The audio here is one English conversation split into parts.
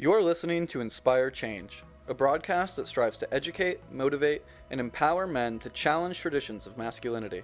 You're listening to Inspire Change, a broadcast that strives to educate, motivate, and empower men to challenge traditions of masculinity.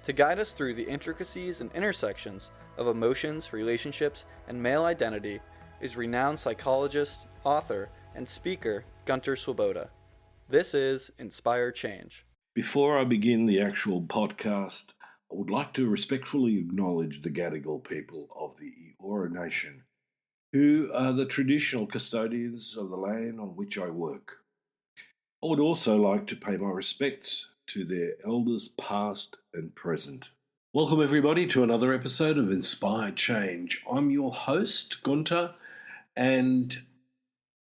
To guide us through the intricacies and intersections of emotions, relationships, and male identity is renowned psychologist, author, and speaker Gunter. This is Inspire Change. Before I begin the actual podcast, I would like to respectfully acknowledge the Gadigal people of the Eora Nation, who are the traditional custodians of the land on which I work. I would also like to pay my respects to their elders past and present. Welcome everybody to another episode of Inspire Change. I'm your host, Gunter, and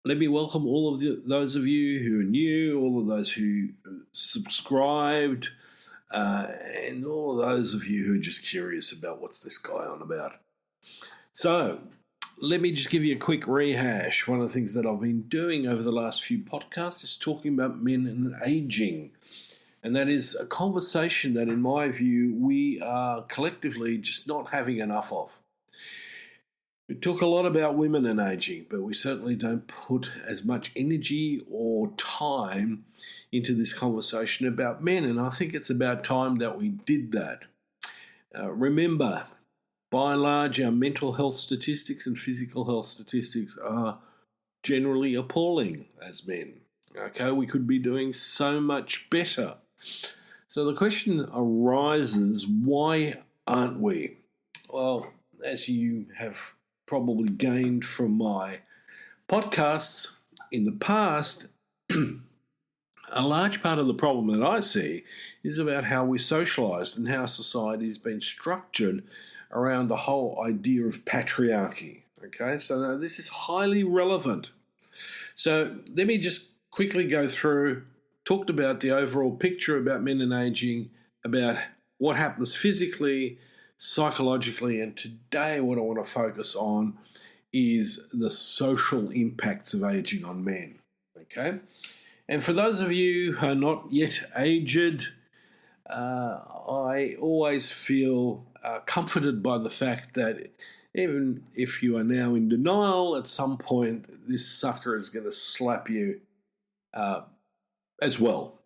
let me welcome all of those of you who are new, all of those who subscribed, and all of those of you who are just curious about what's this guy on about. So, let me just give you a quick rehash. One of the things that I've been doing over the last few podcasts is talking about men and aging. And that is a conversation that, in my view, we are collectively just not having enough of. We talk a lot about women and aging, but we certainly don't put as much energy or time into this conversation about men. And I think it's about time that we did that. Remember, by and large, our mental health statistics and physical health statistics are generally appalling as men. Okay, we could be doing so much better. So the question arises, why aren't we? Well, as you have probably gained from my podcasts in the past, a large part of the problem that I see is about how we're socialised and how society has been structured around the whole idea of patriarchy. Okay, so now this is highly relevant. So let me just quickly go through, talked about the overall picture about men and aging, about what happens physically, psychologically, and today what I want to focus on is the social impacts of aging on men. Okay, and for those of you who are not yet aged, I always feel comforted by the fact that even if you are now in denial, at some point this sucker is going to slap you as well.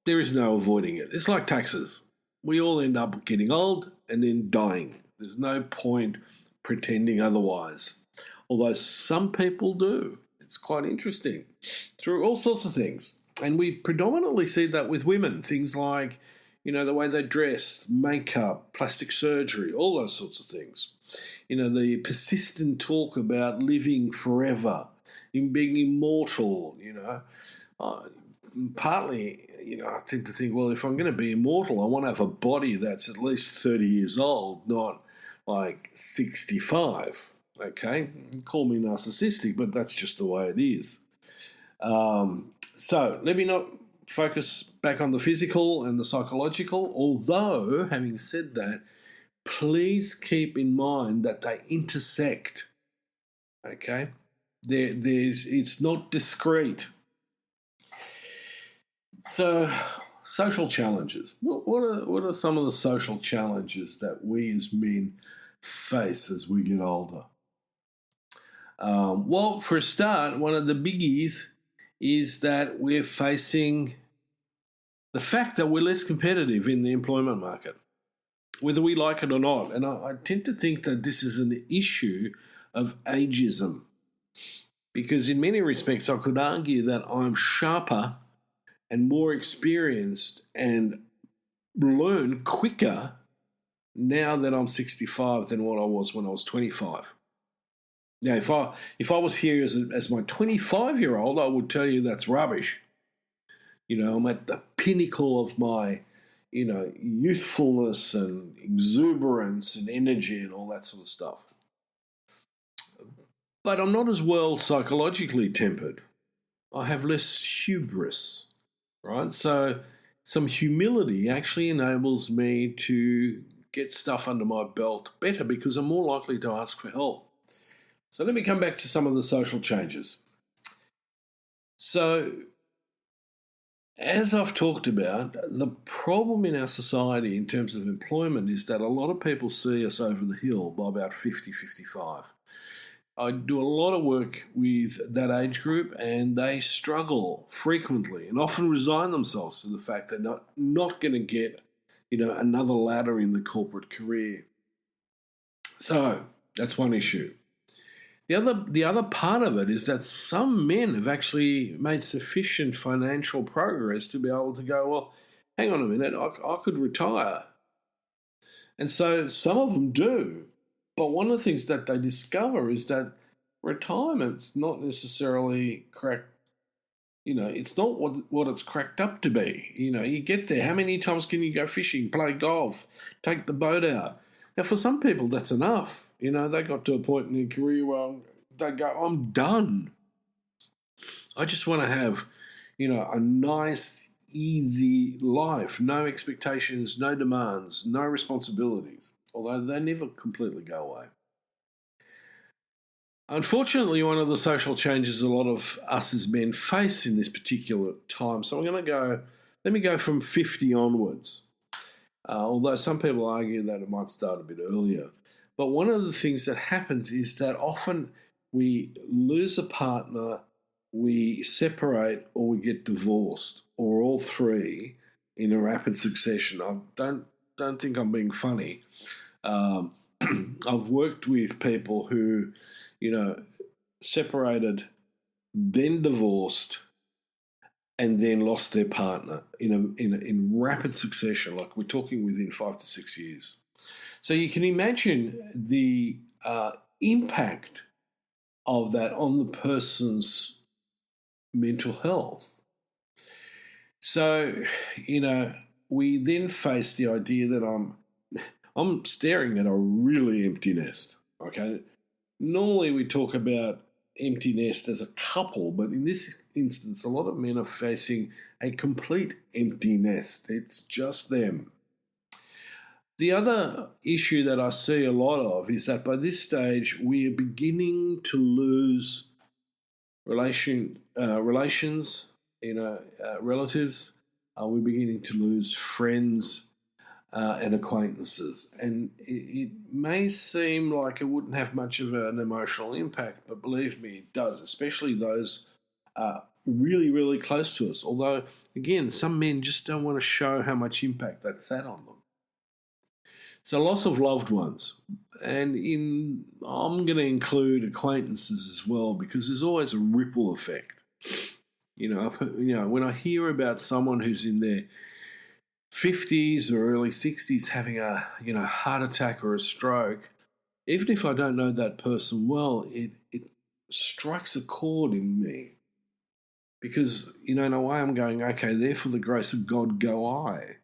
There is no avoiding it. It's like taxes. We all end up getting old and then dying. There's no point pretending otherwise, although some people do. It's quite interesting through all sorts of things. And we predominantly see that with women, things like, you know, the way they dress, makeup, plastic surgery, all those sorts of things. You know, the persistent talk about living forever, in being immortal, you know. Partly, you know, I tend to think, well, if I'm going to be immortal, I want to have a body that's at least 30 years old, not like 65, okay? Call me narcissistic, but that's just the way it is. So let me not focus back on the physical and the psychological, although, having said that, please keep in mind that they intersect, okay? It's not discrete. So, social challenges. What are some of the social challenges that we as men face as we get older? Well, for a start, one of the biggies is that we're facing the fact that we're less competitive in the employment market, whether we like it or not. And I tend to think that this is an issue of ageism, because in many respects I could argue that I'm sharper and more experienced and learn quicker now that I'm 65 than what I was when I was 25. Now, if I was here as my 25-year-old, I would tell you that's rubbish. You know, I'm at the pinnacle of my, you know, youthfulness and exuberance and energy and all that sort of stuff. But I'm not as well psychologically tempered. I have less hubris, right? So some humility actually enables me to get stuff under my belt better because I'm more likely to ask for help. So let me come back to some of the social changes. So, as I've talked about, the problem in our society in terms of employment is that a lot of people see us over the hill by about 50, 55. I do a lot of work with that age group, and they struggle frequently and often resign themselves to the fact they're not going to get, another ladder in the corporate career. So that's one issue. The other part of it is that some men have actually made sufficient financial progress to be able to go, well, hang on a minute, I could retire. And so some of them do. But one of the things that they discover is that retirement's not necessarily cracked. It's not what it's cracked up to be. You get there. How many times can you go fishing, play golf, take the boat out? Now, for some people, that's enough. They got to a point in their career where they go, I'm done. I just want to have, a nice, easy life. No expectations, no demands, no responsibilities. Although they never completely go away. Unfortunately, one of the social changes a lot of us as men face in this particular time. So let me go from 50 onwards. Although some people argue that it might start a bit earlier. But one of the things that happens is that often we lose a partner, we separate, or we get divorced, or all three in a rapid succession. I don't think I'm being funny. I've worked with people who, separated, then divorced, and then lost their partner in rapid succession, like we're talking within 5 to 6 years. So you can imagine the impact of that on the person's mental health. So, we then face the idea that I'm staring at a really empty nest, okay? Normally we talk about empty nest as a couple, but in this instance, a lot of men are facing a complete empty nest. It's just them. The other issue that I see a lot of is that by this stage, we are beginning to lose relations, relatives. We're beginning to lose friends and acquaintances. And it may seem like it wouldn't have much of an emotional impact, but believe me, it does, especially those really, really close to us. Although, again, some men just don't want to show how much impact that's had on them. So loss of loved ones. And I'm going to include acquaintances as well, because there's always a ripple effect. When I hear about someone who's in their 50s or early 60s having a heart attack or a stroke, even if I don't know that person well, it strikes a chord in me, because in a way I'm going, okay, therefore the grace of God go I.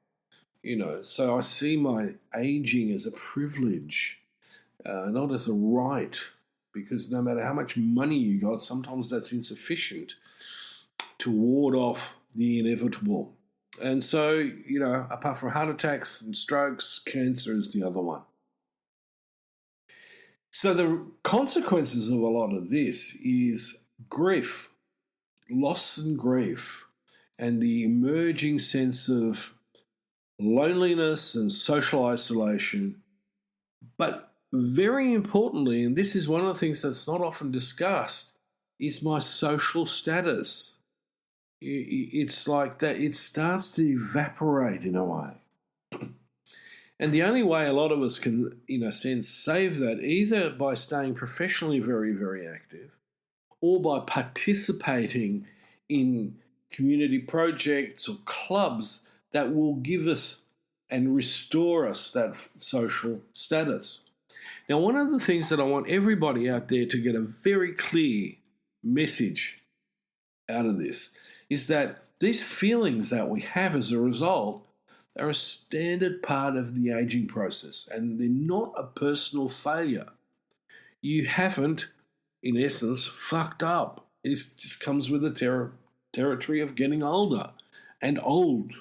So I see my aging as a privilege, not as a right, because no matter how much money you got, sometimes that's insufficient to ward off the inevitable. And so, apart from heart attacks and strokes, cancer is the other one. So the consequences of a lot of this is grief, loss and grief, and the emerging sense of loneliness and social isolation. But very importantly, and this is one of the things that's not often discussed, is my social status. It's like that, it starts to evaporate in a way. And the only way a lot of us can, in a sense, save that, either by staying professionally very, very active, or by participating in community projects or clubs that will give us and restore us that social status. Now, one of the things that I want everybody out there to get a very clear message out of this is that these feelings that we have as a result are a standard part of the aging process, and they're not a personal failure. You haven't, in essence, fucked up. It just comes with the territory of getting older and old.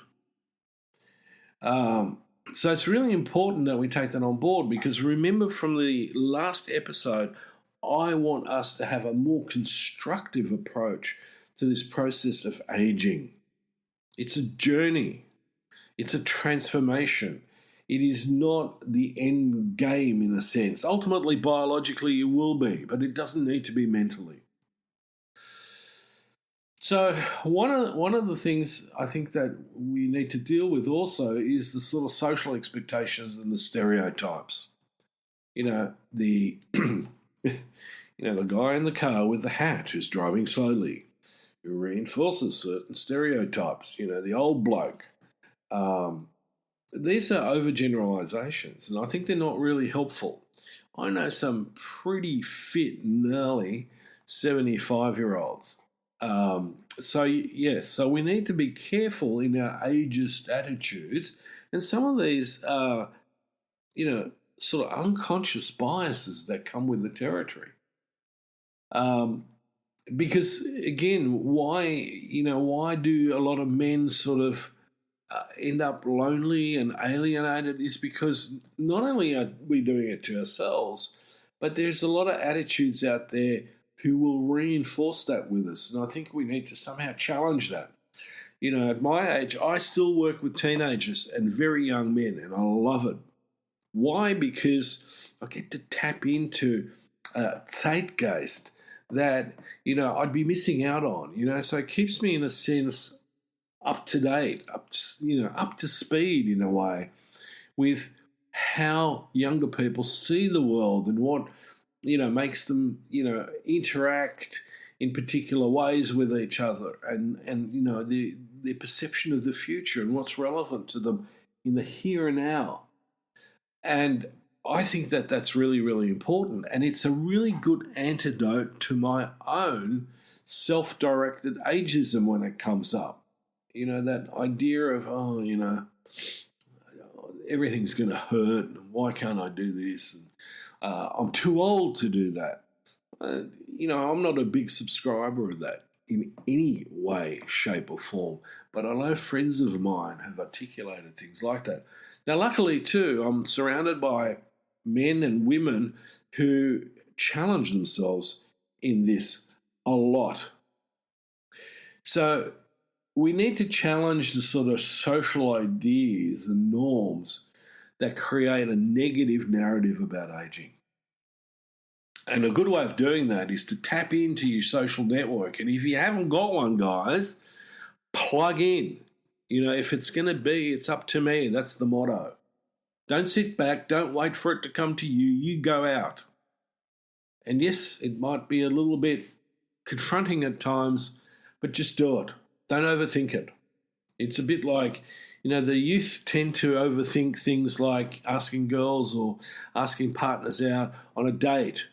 So it's really important that we take that on board, because remember from the last episode, I want us to have a more constructive approach to this process of aging. It's a journey. It's a transformation. it is not the end game in a sense. Ultimately, biologically, it will be, but it doesn't need to be mentally. So one of the things I think that we need to deal with also is the sort of social expectations and the stereotypes. The the guy in the car with the hat who's driving slowly, who reinforces certain stereotypes. The old bloke. These are overgeneralizations, and I think they're not really helpful. I know some pretty fit, gnarly 75-year-olds. So we need to be careful in our ageist attitudes, and some of these are, sort of unconscious biases that come with the territory. Because again, why do a lot of men sort of end up lonely and alienated is because not only are we doing it to ourselves, but there's a lot of attitudes out there who will reinforce that with us. And I think we need to somehow challenge that. At my age, I still work with teenagers and very young men, and I love it. Why? Because I get to tap into a zeitgeist that, I'd be missing out on, so it keeps me in a sense up to date, up to speed in a way with how younger people see the world and what, makes them, interact in particular ways with each other and their perception of the future and what's relevant to them in the here and now. And I think that that's really, really important. And it's a really good antidote to my own self-directed ageism when it comes up. That idea of, everything's going to hurt, and why can't I do this? And, I'm too old to do that. I'm not a big subscriber of that in any way, shape, or form. But I know friends of mine have articulated things like that. Now, luckily, too, I'm surrounded by men and women who challenge themselves in this a lot. So we need to challenge the sort of social ideas and norms that create a negative narrative about aging. And a good way of doing that is to tap into your social network. And if you haven't got one, guys, plug in. If it's going to be, it's up to me. That's the motto. Don't sit back. Don't wait for it to come to you. You go out. And yes, it might be a little bit confronting at times, but just do it. Don't overthink it. It's a bit like, the youth tend to overthink things like asking girls or asking partners out on a date,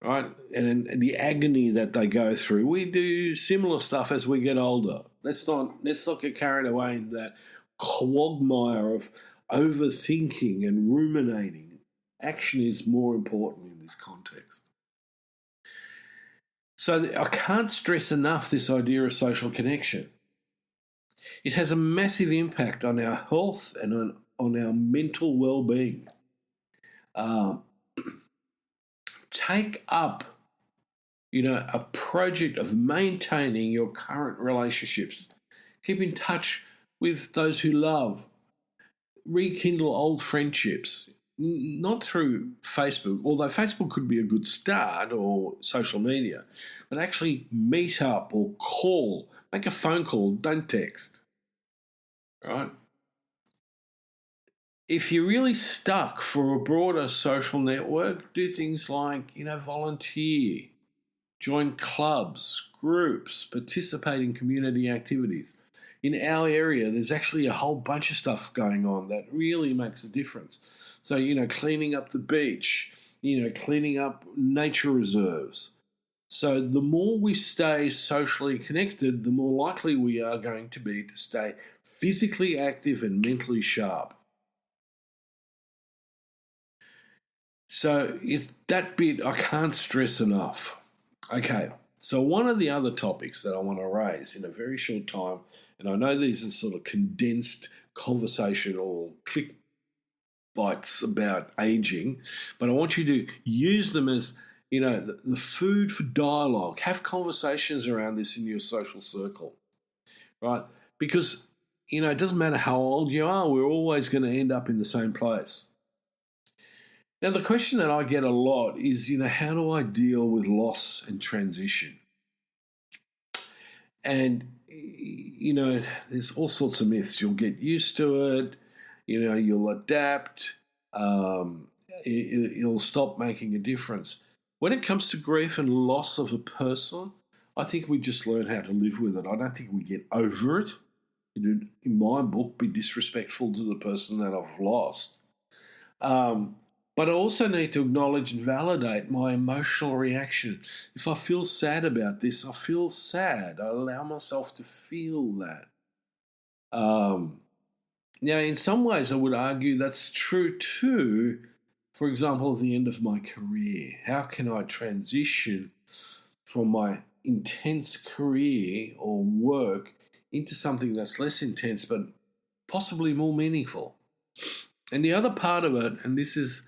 right? And the agony that they go through. We do similar stuff as we get older. Let's not get carried away in that quagmire of overthinking and ruminating. Action is more important in this context. So I can't stress enough this idea of social connection. It has a massive impact on our health and on our mental well-being. Take up, a project of maintaining your current relationships. Keep in touch with those who love. Rekindle old friendships. Not through Facebook, although Facebook could be a good start, or social media, but actually meet up or call. Make a phone call, don't text. Right? If you're really stuck for a broader social network, do things like, volunteer, join clubs, groups, participate in community activities. In our area, there's actually a whole bunch of stuff going on that really makes a difference. So, cleaning up the beach, cleaning up nature reserves. So the more we stay socially connected, the more likely we are going to be to stay physically active and mentally sharp. So it's that bit I can't stress enough. Okay, so one of the other topics that I want to raise in a very short time, and I know these are sort of condensed conversational click bites about aging, but I want you to use them as, the food for dialogue. Have conversations around this in your social circle, right? Because it doesn't matter how old you are, we're always going to end up in the same place. Now, the question that I get a lot is, how do I deal with loss and transition? And, there's all sorts of myths. You'll get used to it, you'll adapt, it'll stop making a difference. When it comes to grief and loss of a person, I think we just learn how to live with it. I don't think we get over it. In my book, be disrespectful to the person that I've lost. But I also need to acknowledge and validate my emotional reaction. If I feel sad about this, I feel sad. I allow myself to feel that. Now, in some ways, I would argue that's true too. For example, at the end of my career, how can I transition from my intense career or work into something that's less intense but possibly more meaningful? And the other part of it, and this is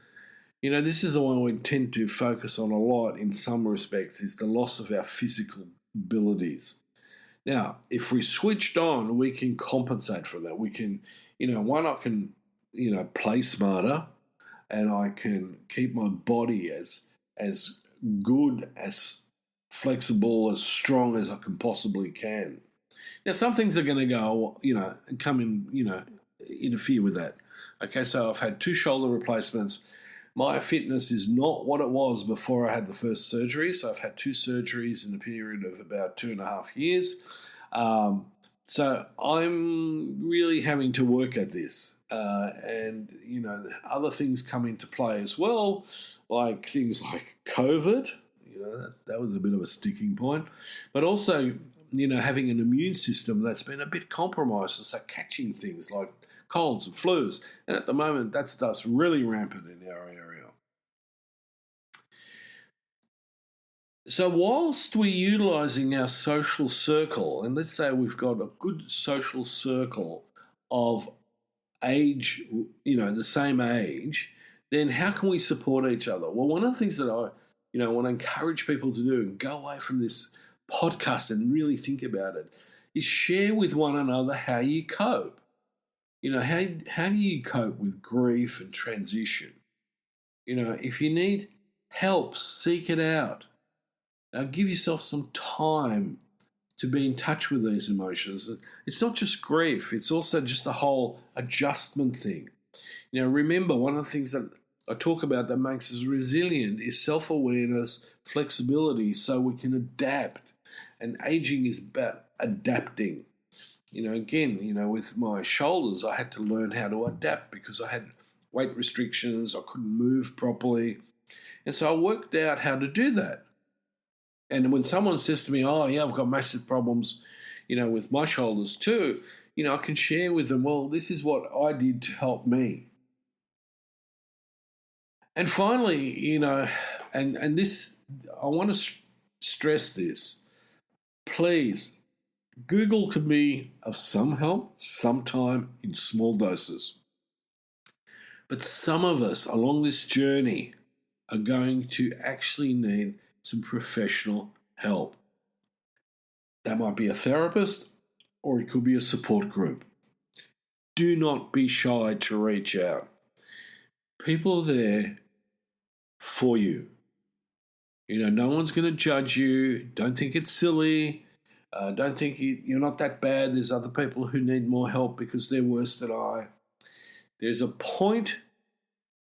the one we tend to focus on a lot in some respects, is the loss of our physical abilities. Now, if we switched on, we can compensate for that. We can, one, I can, play smarter, and I can keep my body as good, as flexible, as strong as I can possibly can. Now, some things are going to go, and come in, interfere with that. Okay, so I've had 2 shoulder replacements. My fitness is not what it was before I had the first surgery. So I've had 2 surgeries in a period of about 2.5 years. So I'm really having to work at this. And, other things come into play as well, like things like COVID. That was a bit of a sticking point. But also, having an immune system that's been a bit compromised, so catching things like colds and flus. And at the moment, that stuff's really rampant in our area. So whilst we're utilising our social circle, and let's say we've got a good social circle of age, the same age, then how can we support each other? Well, one of the things that I, want to encourage people to do and go away from this podcast and really think about it is share with one another how you cope. How do you cope with grief and transition? If you need help, seek it out. Give yourself some time to be in touch with these emotions. It's not just grief, it's also just the whole adjustment thing. Remember, one of the things that I talk about that makes us resilient is self-awareness, flexibility, so we can adapt. And aging is about adapting. Again, with my shoulders, I had to learn how to adapt because I had weight restrictions, I couldn't move properly. And so I worked out how to do that. And when someone says to me, oh, yeah, I've got massive problems, with my shoulders too, I can share with them, well, this is what I did to help me. And finally, and this, I want to stress this, please, Google can be of some help sometime in small doses. But some of us along this journey are going to actually need some professional help. That might be a therapist or it could be a support group. Do not be shy to reach out. People are there for you. No one's going to judge you. Don't think it's silly. Don't think you're not that bad. There's other people who need more help because they're worse than I. There's a point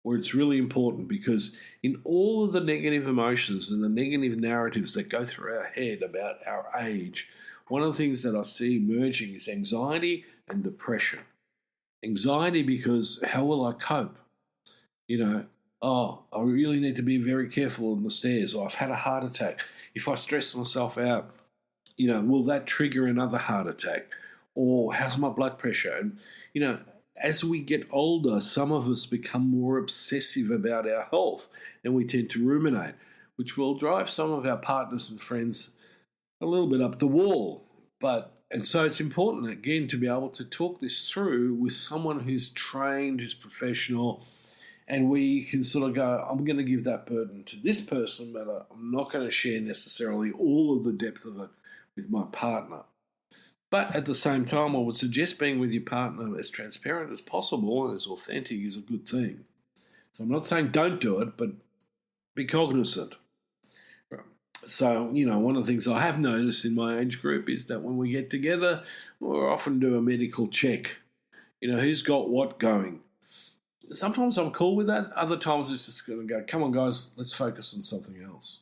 where it's really important because in all of the negative emotions and the negative narratives that go through our head about our age, one of the things that I see emerging is anxiety and depression. Anxiety because how will I cope? I really need to be very careful on the stairs, or I've had a heart attack. If I stress myself out, will that trigger another heart attack? Or how's my blood pressure? And, as we get older, some of us become more obsessive about our health and we tend to ruminate, which will drive some of our partners and friends a little bit up the wall. And so it's important, again, to be able to talk this through with someone who's trained, who's professional, and we can sort of go, I'm going to give that burden to this person, but I'm not going to share necessarily all of the depth of it with my partner. But at the same time, I would suggest being with your partner as transparent as possible and as authentic is a good thing. So I'm not saying don't do it, but be cognizant. So, one of the things I have noticed in my age group is that when we get together, we'll often do a medical check. Who's got what going. Sometimes I'm cool with that. Other times it's just going to go, come on, guys, let's focus on something else.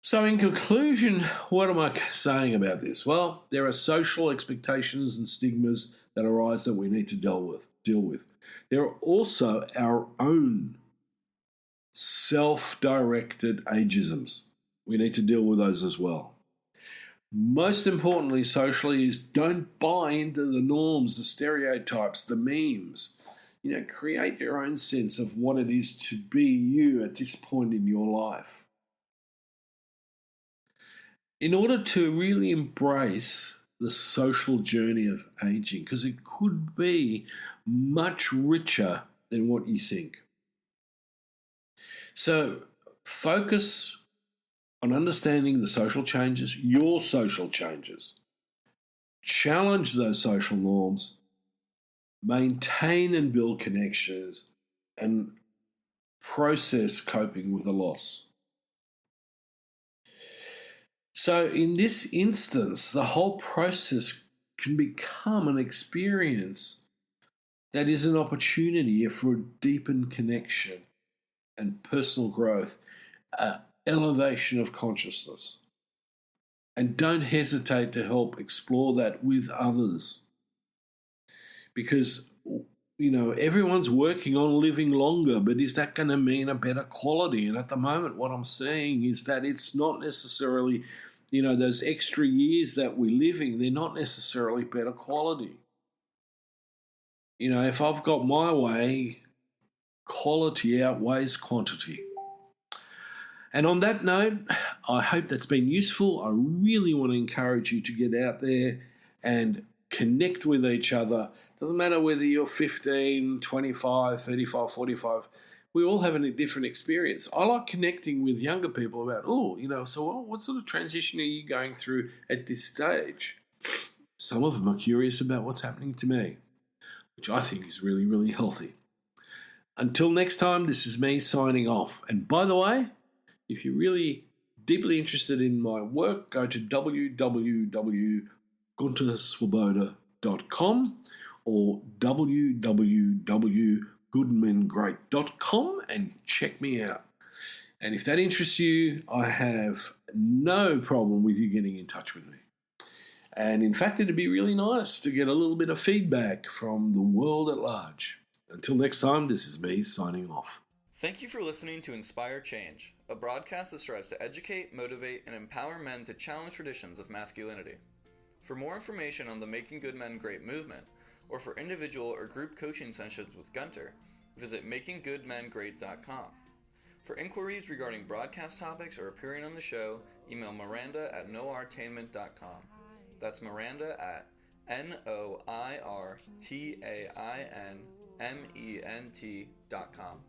So in conclusion, what am I saying about this? Well, there are social expectations and stigmas that arise that we need to deal with. There are also our own self-directed ageisms. We need to deal with those as well. Most importantly, socially, is don't buy into the norms, the stereotypes, the memes. Create your own sense of what it is to be you at this point in your life. In order to really embrace the social journey of aging, because it could be much richer than what you think. So focus on understanding the social changes, your social changes. Challenge those social norms, maintain and build connections, and process coping with a loss. So in this instance, the whole process can become an experience that is an opportunity for a deepened connection and personal growth, elevation of consciousness. And don't hesitate to help explore that with others. Because, everyone's working on living longer, but is that going to mean a better quality? And at the moment, what I'm seeing is that it's not necessarily, those extra years that we're living, they're not necessarily better quality. If I've got my way, quality outweighs quantity. And on that note, I hope that's been useful. I really want to encourage you to get out there and connect with each other. Doesn't matter whether you're 15, 25, 35, 45. We all have a different experience. I like connecting with younger people about, what sort of transition are you going through at this stage? Some of them are curious about what's happening to me, which I think is really, really healthy. Until next time, this is me signing off. And by the way, if you're really deeply interested in my work, go to www.gunterswoboda.com or www.goodmengreat.com and check me out. And if that interests you, I have no problem with you getting in touch with me. And in fact, it'd be really nice to get a little bit of feedback from the world at large. Until next time, this is me signing off. Thank you for listening to Inspire Change, a broadcast that strives to educate, motivate, and empower men to challenge traditions of masculinity. For more information on the Making Good Men Great movement, or for individual or group coaching sessions with Gunter, visit makinggoodmengreat.com. For inquiries regarding broadcast topics or appearing on the show, email Miranda at noirtainment.com. That's Miranda at NOIRTAINMENT.com.